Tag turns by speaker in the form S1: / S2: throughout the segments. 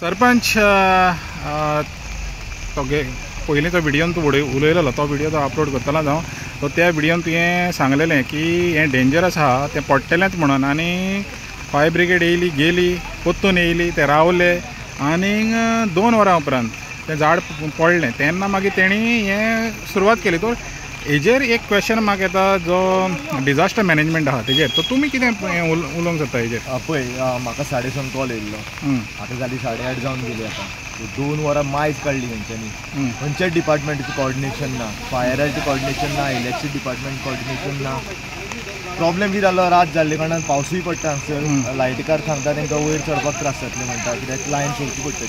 S1: सरपंच तो पयलीं तो व्हिडियोन तूं उलयलेलो तो व्हिडियो तो अपलोड करतलो जावं तो त्या व्हिडियोन तुवें सांगलेलें की हें डेंजरस आहा तें पडटलेंच म्हणून आनी फायर ब्रिगेड येयली गेली पोत्तून येयली ते रावले आनीक 2 वरां उपरांत तें झाड पडलें तेन्ना मागीर तेणी हें सुरवात केली. तो हेजेर एक क्वेश्चन म्हाका येता जो डिजास्टर मॅनेजमेंट आहा तेजेर तो तुमी कितें उलोवंक सोदता हेजेर?
S2: पळय म्हाका 7:30 कॉल येयल्लो आतां जाली 8:30 जावन गेली. आतां 2 वरां मायज काडली तेंच्यांनी. खंयच्याच डिपार्टमेंटाचें कॉर्डिनेशन ना, फायराचें कॉर्डिनेशन ना, इलेक्ट्रिसिटी डिपार्टमेंट कॉर्डिनेशन ना. प्रॉब्लेम कितें जालो रात जाल्ले कारणान पावसूय पडटा हांगसर. लायटीकार सांगता तांकां वयर चडपाक त्रास जातले म्हणटा कित्याक लायन सोडची पडटा.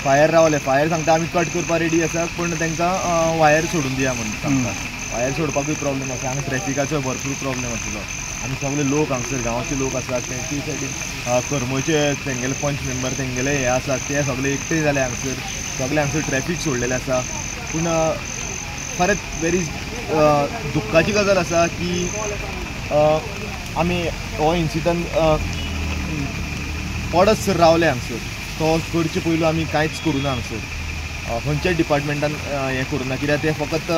S2: फायर रावले, फायर सांगता आमी कट करपाक रेडी आसा पूण तांकां वायर सोडून दिया म्हणून सांगता. वायर सोडपाकूय प्रॉब्लेम आसा हांगा ट्रॅफिकाचो भरपूर प्रॉब्लेम आसलो. आनी सगळे लोक हांगसर गांवचे लोक आसात ते सायडीन करमोचे तेंगेले पंच मेंबर तेंगेले हे आसात ते सगळे एकठांय जाले हांगसर. सगळे हांगसर ट्रॅफिक सोडलेले आसा. पूण खरेंच व्हेरी दुख्खाची गजाल आसा की आमी हो इन्सिडंट पडत सर रावले हांगसर. तो करचे पयलू आमी कांयच करूना हांगसर. खंयच्याच डिपार्टमेंटान हें करूना कित्याक ते फकत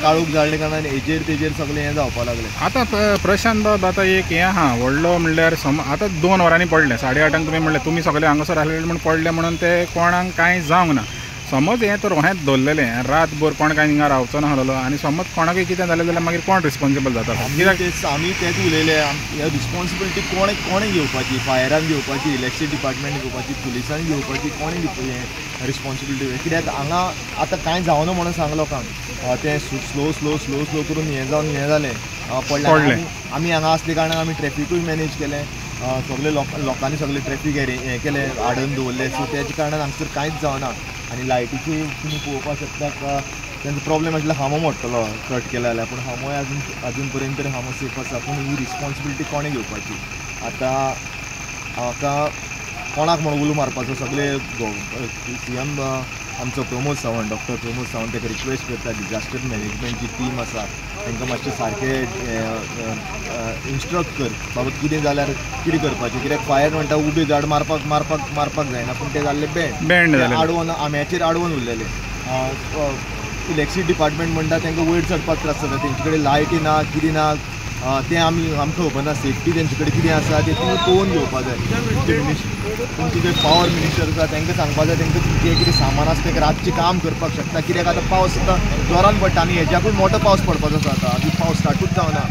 S2: काळोख जाल्ले कारणान हेजेर तेजेर सगळें हें जावपाक लागलें.
S1: आतां प्रशांत बाब आतां एक हें आहा व्हडलो म्हणल्यार आतां 2 वरांनी पडलें 8:30 तुमी म्हणलें तुमी सगळे हांगासर आसले म्हण पडलें म्हणून ते कोणाक कांय जावंक ना. समज हें तर हेंच दवरलेलें रातभर कोण कांय हिंगा रावचो ना आसलो आनी समज कोणाकय कितें जालें जाल्यार मागीर कोण रिस्पॉन्सिबल जाता?
S2: कित्याक आमी तेच उलयले ह्या रिस्पॉन्सिबिलिटी कोणें घेवपाची? फायरान घेवपाची, इलेक्ट्रिसिटी डिपार्टमेंट घेवपाची, पुलिसान घेवपाची, कोणें हें रिस्पॉन्सिबिलिटी? कित्याक हांगा आतां कांय जावना म्हणून सांग लोकांक तें स्लो स्लो स्लो स्लो करून हें जावन हें जालें पडलें. आमी हांगा आसले कारणान आमी ट्रॅफिकूय मॅनेज केलें. सगळे लोकांनी सगळे ट्रॅफिक हें केलें आडोवन दवरलें. सो तेजे कारणान हांगसर कांयच जावना. आनी लायटीची तुमी पळोवपाक शकतात तेंचो प्रॉब्लेम आसल्यार हामो मोडटलो कट केले जाल्यार. पूण हामोय अजून पर्यंत तरी हामो सेफ आसा. पूण ही रिस्पॉन्सिबिलिटी कोणें घेवपाची? आतां हाका कोणाक म्हण उलो मारपाचो? सगळे CM आमचो प्रमोद सावंत, डॉक्टर प्रमोद सावंत ताका रिक्वेस्ट करता डिजास्टर मॅनेजमेंटची टीम आसा तांकां मातशें सारकें इन्स्ट्रक्ट कर बाबा कितें जाल्यार कितें करपाचें. कित्याक फायर म्हणटा उबे झाड मारपाक जायना पूण ते जाल्ले बँड आडवोन आम्याचेर आडवोन उरलेले. इलेक्ट्रिसिटी डिपार्टमेंट म्हणटा तांकां वयर चडपाक त्रास जाता. तेंचे कडेन लायटी ना कितें ना तें आमकां खबर ना. सेफ्टी तेंचे कडेन कितें आसा तें तुमी पळोवन घेवपाक जाय. तुमचे जे पावर मिनिस्टर आसा तांकां सांगपाक जाय तांकां जें कितें सामान आसा तें रातचें काम करपाक शकता. कित्याक आतां पावस आतां जोरान पडटा आनी हेज्याकूय मोठो पावस पडपाचो आसा. आतां आजून पावस स्टार्टूच जावना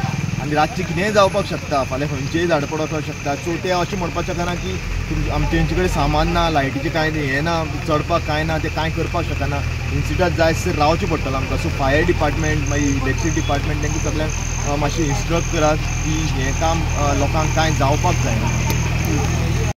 S2: आनी रातचें कितेंय जावपाक शकता. फाल्यां खंयचेय झाड पडपाक शकता. सो तें अशें म्हणपाक शकना की तेंचे कडेन सामान ना, लायटीचें कांय हें ना, चडपाक कांय ना, तें कांय करपाक शकना. इन्सिडंट जायसर रावचें पडटलें आमकां. सो फायर डिपार्टमेंट मागीर इलेक्ट्रिसिटी डिपार्टमेंट तांकां सगळ्यांक मातशें इन्स्ट्रक्ट करात की हें काम लोकांक कांय जावपाक जायना.